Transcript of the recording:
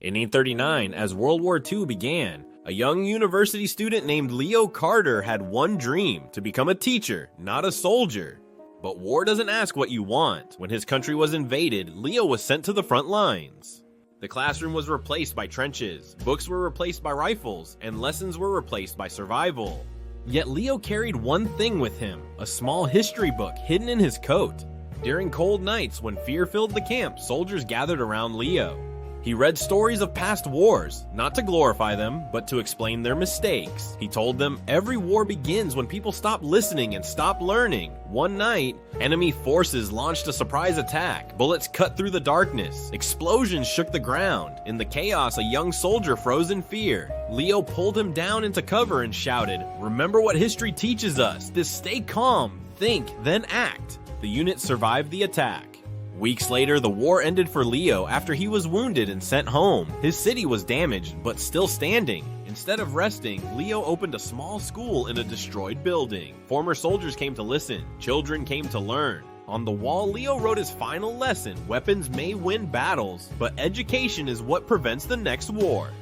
In 1839, as World War II began, a young university student named Leo Carter had one dream: to become a teacher, not a soldier. But war doesn't ask what you want. When his country was invaded, Leo was sent to the front lines. The classroom was replaced by trenches, books were replaced by rifles, and lessons were replaced by survival. Yet Leo carried one thing with him: a small history book hidden in his coat. During cold nights, when fear filled the camp, soldiers gathered around Leo. He read stories of past wars, not to glorify them, but to explain their mistakes. He told them every war begins when people stop listening and stop learning. One night, enemy forces launched a surprise attack. Bullets cut through the darkness. Explosions shook the ground. In the chaos, a young soldier froze in fear. Leo pulled him down into cover and shouted, "Remember what history teaches us. This: stay calm, think, then act." The unit survived the attack. Weeks later, the war ended for Leo after he was wounded and sent home. His city was damaged, but still standing. Instead of resting, Leo opened a small school in a destroyed building. Former soldiers came to listen. Children came to learn. On the wall, Leo wrote his final lesson: weapons may win battles, but education is what prevents the next war.